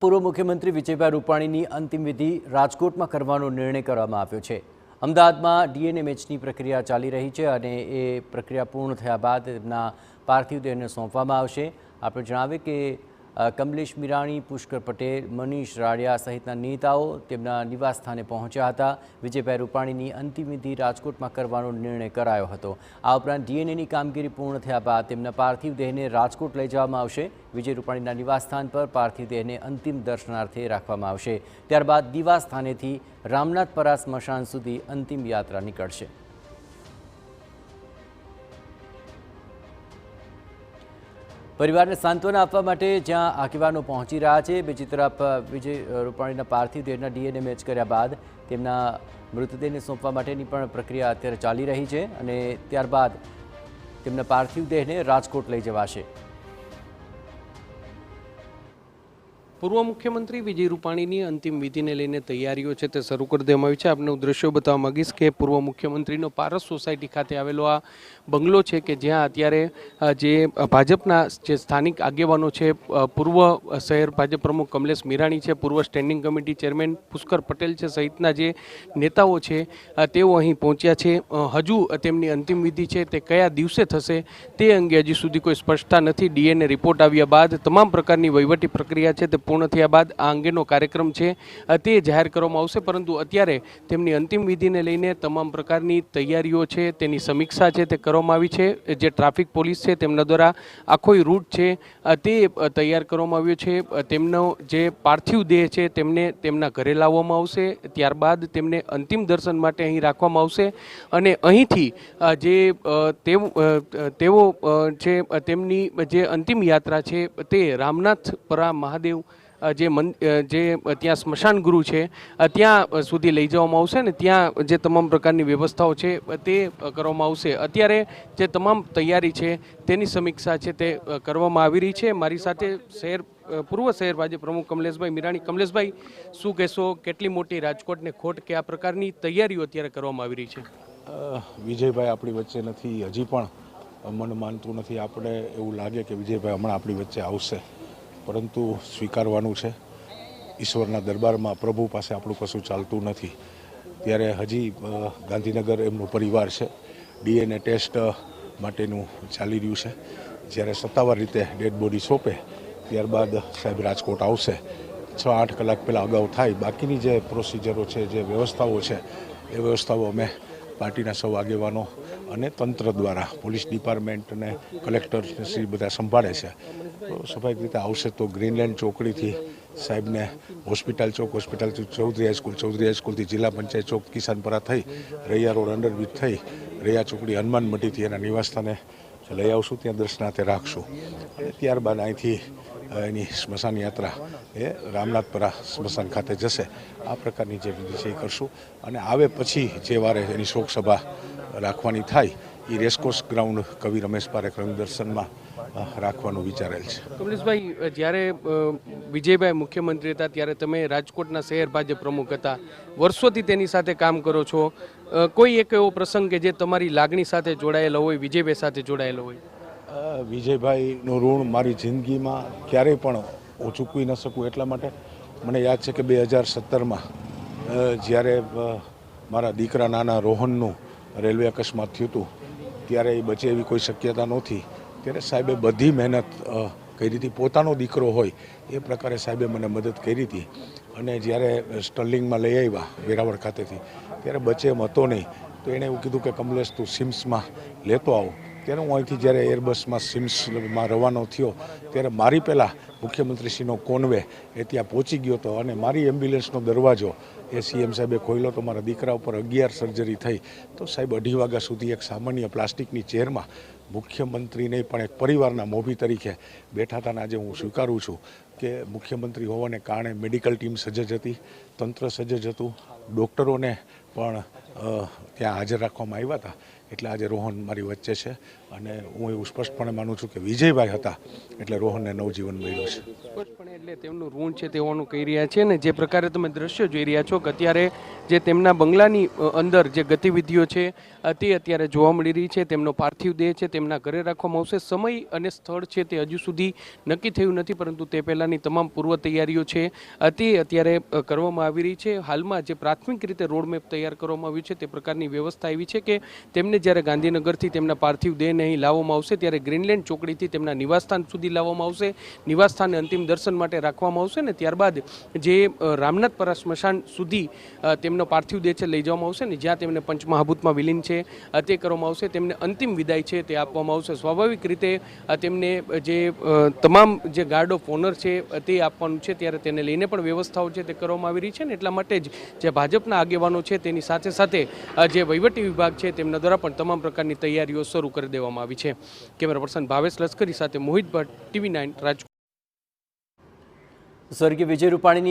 પૂર્વ મુખ્યમંત્રી વિજયભાઈ રૂપાણીની અંતિમ વિધિ રાજકોટમાં કરવાનો નિર્ણય કરવામાં આવ્યો છે। અમદાવાદમાં ડીએનએ મેચની પ્રક્રિયા ચાલી રહી છે અને એ પ્રક્રિયા પૂર્ણ થયા બાદ તેમના પાર્થિવ દેહને સોંપવામાં આવશે। આપણે જણાવીએ કે કમલેશ મીરાણી, પુષ્કર પટેલ, મનીષ રાડિયા સહિતના નેતાઓ તેમના નિવાસસ્થાને પહોંચ્યા હતા। વિજયભાઈ રૂપાણીની અંતિમ વિધિ રાજકોટમાં કરવાનો નિર્ણય કરાયો હતો। આ ઉપરાંત ડીએનએની કામગીરી પૂર્ણ થયા બાદ તેમના પાર્થિવ દેહને રાજકોટ લઈ જવામાં આવશે। વિજય રૂપાણીના નિવાસસ્થાન પર પાર્થિવ દેહને અંતિમ દર્શનાર્થે રાખવામાં આવશે। ત્યારબાદ નિવાસસ્થાનેથી રામનાથપરા સ્મશાન સુધી અંતિમ યાત્રા નીકળશે। પરિવારને સાંત્વના આપવા માટે જ્યાં આગેવાનો પહોંચી રહ્યા છે, બીજી તરફ વિજય રૂપાણીના પાર્થિવ દેહના ડીએનએ મેચ કર્યા બાદ તેમના મૃતદેહને સોંપવા માટેની પણ પ્રક્રિયા અત્યારે ચાલી રહી છે અને ત્યારબાદ તેમના પાર્થિવ દેહને રાજકોટ લઈ જવાશે। પૂર્વ મુખ્યમંત્રી વિજય રૂપાણીની અંતિમ વિધિને લઈને તૈયારીઓ છે તે શરૂ કરી દેવામાં આવી છે। આપને હું દ્રશ્યો બતાવવા માંગીશ કે પૂર્વ મુખ્યમંત્રીનો પારસ સોસાયટી ખાતે આવેલો આ બંગલો છે કે જ્યાં અત્યારે જે ભાજપના જે સ્થાનિક આગેવાનો છે, પૂર્વ શહેર ભાજપ પ્રમુખ કમલેશ મીરાણી છે, પૂર્વ standing committee chairman Pushkar Patel છે સહિતના જે નેતાઓ છે તેઓ અહીં પહોંચ્યા છે। હજુ તેમની અંતિમ વિધિ છે તે કયા દિવસે થશે તે અંગે હજી સુધી કોઈ સ્પષ્ટતા નથી। ડીએનએ રિપોર્ટ આવ્યા બાદ તમામ પ્રકારની વહીવટી પ્રક્રિયા છે તે પૂર્ણ થયા બાદ આ અંગેનો કાર્યક્રમ છે તે જાહેર કરવામાં આવશે, પરંતુ અત્યારે તેમની અંતિમ વિધિને લઈને તમામ પ્રકારની તૈયારીઓ છે તેની સમીક્ષા છે તે કરવામાં આવી છે। જે ટ્રાફિક પોલીસ છે તેમના દ્વારા આખો રૂટ છે તે તૈયાર કરવામાં આવ્યો છે। તેમનો જે પાર્થિવ દેહ છે તેમને તેમના ઘરે લાવવામાં આવશે, ત્યારબાદ તેમને અંતિમ દર્શન માટે અહીં રાખવામાં આવશે અને અહીંથી જે તેઓ છે તેમની જે અંતિમ યાત્રા છે તે રામનાથપરા મહાદેવ જે ત્યાં સ્મશાન ગૃહ છે ત્યાં સુધી લઈ જવામાં આવશે ને ત્યાં જે તમામ પ્રકારની વ્યવસ્થાઓ છે તે કરવામાં આવશે। અત્યારે જે તમામ તૈયારી છે તેની સમીક્ષા છે તે કરવામાં આવી રહી છે। મારી સાથે પૂર્વ શહેર ભાજપ પ્રમુખ કમલેશભાઈ મીરાણી। કમલેશભાઈ, શું કહેશો, કેટલી મોટી રાજકોટને ખોટ કે આ પ્રકારની તૈયારીઓ અત્યારે કરવામાં આવી રહી છે? વિજયભાઈ આપણી વચ્ચે નથી, હજી પણ મન માનતું નથી। આપણે એવું લાગે કે વિજયભાઈ હમણાં આપણી વચ્ચે આવશે, પરંતુ સ્વીકારવાનું છે। ઈશ્વરના દરબારમાં પ્રભુ પાસે આપણું કશું ચાલતું નથી, ત્યારે હજી ગાંધીનગર એમનું પરિવાર છે, ડીએનએ ટેસ્ટ માટેનું ચાલી રહ્યું છે। જ્યારે સત્તાવાર રીતે ડેડ બોડી સોંપે ત્યારબાદ સાહેબ રાજકોટ આવશે। 6-8 કલાક પહેલાં અગાઉ થાય। બાકીની જે પ્રોસિજરો છે, જે વ્યવસ્થાઓ છે, એ વ્યવસ્થાઓ અમે પાર્ટીના સૌ આગેવાનો અને તંત્ર દ્વારા, પોલીસ ડિપાર્ટમેન્ટ અને કલેક્ટર શ્રી બધા સંભાળે છે। સ્વાભાવિક રીતે આવશે તો ગ્રીનલેન્ડ ચોકડીથી સાહેબને હોસ્પિટલ ચોક, હોસ્પિટલથી ચૌધરી હાઈસ્કૂલ, ચૌધરી હાઈસ્કૂલથી જિલ્લા પંચાયત ચોક, કિસાનપરા થઈ, રૈયા રોડ અંડરબ્રિજ થઈ, રૈયા ચોકડી હનુમાન મઢીથી એના નિવાસસ્થાને લઈ આવશું, ત્યાં દર્શનાર્થે રાખશું। ત્યારબાદ અહીંથી એની સ્મશાન યાત્રા એ રામનાથપરા સ્મશાન ખાતે જશે। આ પ્રકારની જે વિધિ છે એ કરશું અને આવે પછી જે વારે એની શોકસભા રાખવાની થાય એ રેસકોર્સ ગ્રાઉન્ડ કવિ રમેશ પારેખ રંગ દર્શનમાં રાખવાનું વિચારેલ છે। કમલેશભાઈ, જ્યારે વિજયભાઈ મુખ્યમંત્રી હતા ત્યારે તમે રાજકોટના શહેર ભાજપ પ્રમુખ હતા, વર્ષોથી તેની સાથે કામ કરો છો। કોઈ એક એવો પ્રસંગ કે જે તમારી લાગણી સાથે જોડાયેલો હોય, વિજયભાઈ સાથે જોડાયેલો હોય? વિજયભાઈનું ઋણ મારી જિંદગીમાં ક્યારેય પણ હું ચૂકવી ન શકું। એટલા માટે મને યાદ છે કે 2017માં જ્યારે મારા દીકરા નાના રોહનનું રેલવે અકસ્માત થયું હતું, ત્યારે એ બચે એવી કોઈ શક્યતા નહોતી। ત્યારે સાહેબે બધી મહેનત કરી હતી, પોતાનો દીકરો હોય એ પ્રકારે સાહેબે મને મદદ કરી હતી। અને જ્યારે સ્ટર્લિંગમાં લઈ આવ્યા વેરાવળ ખાતેથી, ત્યારે બચે એમ હતો નહીં, તો એણે એવું કીધું કે કમલેશ તું સિમ્સમાં લેતો આવો। ત્યારે હું અહીંથી જ્યારે એરબસમાં સિમ્સમાં રવાનો થયો ત્યારે મારી પહેલાં મુખ્યમંત્રીશ્રીનો કોન્વે એ ત્યાં પહોંચી ગયો હતો અને મારી એમ્બ્યુલન્સનો દરવાજો એ સીએમ સાહેબે ખોલ્યો તો મારા દીકરા ઉપર 11 સર્જરી થઈ। તો સાહેબ 2:30 વાગ્યા સુધી એક સામાન્ય પ્લાસ્ટિકની ચેરમાં મુખ્યમંત્રી નહીં પણ એક પરિવારના મોભી તરીકે બેઠા હતા। આજે હું સ્વીકારું છું કે મુખ્યમંત્રી હોવાને કારણે મેડિકલ ટીમ સજ્જ હતી, તંત્ર સજ્જ હતું, ડૉક્ટરોને પણ ત્યાં હાજર રાખવામાં આવ્યા હતા। એટલે આજે રોહન મારી વચ્ચે છે અને હું એવું સ્પષ્ટપણે માનું છું કે વિજયભાઈ હતા એટલે રોહનને નવજીવન મળ્યું છે. સ્પષ્ટપણે એટલે તેમનું ઋણ છે તેઓનું કહી રહ્યા છે ને જે પ્રકારે તમે દ્રશ્યો જોઈ રહ્યા છો કે અત્યારે જે તેમના બંગલાની અંદર જે ગતિવિધિઓ છે તે અત્યારે જોવા મળી રહી છે. તેમનો પાર્થિવ દેહ છે તેમના ઘરે રાખવામાં આવશે. સમય અને સ્થળ છે તે હજુ સુધી નક્કી થયું નથી, પરંતુ તે પહેલાંની તમામ પૂર્વ તૈયારીઓ છે તે અત્યારે કરવામાં આવી રહી છે. હાલમાં જે પ્રાથમિક રીતે રોડમેપ તૈયાર કરવામાં આવ્યું છે તે પ્રકારની વ્યવસ્થા એવી છે કે તેમને જ્યારે ગાંધીનગરથી તેમના પાર્થિવ દેહને અહીં લાવવામાં આવશે ત્યારે ગ્રીનલેન્ડ ચોકડીથી તેમના નિવાસસ્થાન સુધી લાવવામાં આવશે. નિવાસસ્થાને અંતિમ દર્શન માટે રાખવામાં આવશે ને ત્યારબાદ જે રામનાથપરા સ્મશાન સુધી તેમનો પાર્થિવ દેહ છે લઈ જવામાં આવશે ને જ્યાં તેમને પંચમહાભૂતમાં વિલીન છે તે કરવામાં આવશે. તેમને અંતિમ વિદાય છે તે આપવામાં આવશે. સ્વાભાવિક રીતે તેમને જે તમામ જે ગાર્ડ ઓફ ઓનર છે તે આપવાનું છે ત્યારે તેને લઈને પણ વ્યવસ્થાઓ છે તે કરવામાં આવી રહી છે ને એટલા માટે જ જે ભાજપના આગેવાનો છે તેની સાથે સાથે જે વહીવટી વિભાગ છે તેમના દ્વારા પણ તમામ પ્રકારની તૈયારીઓ શરૂ કરી દેવામાં આવી છે. કેમેરા પર્સન ભાવેશ લશ્કરી સાથે મોહિત ભટ્ટ, TV9 રાજકોટ. સ્વર્ગીય વિજય રૂપાણીની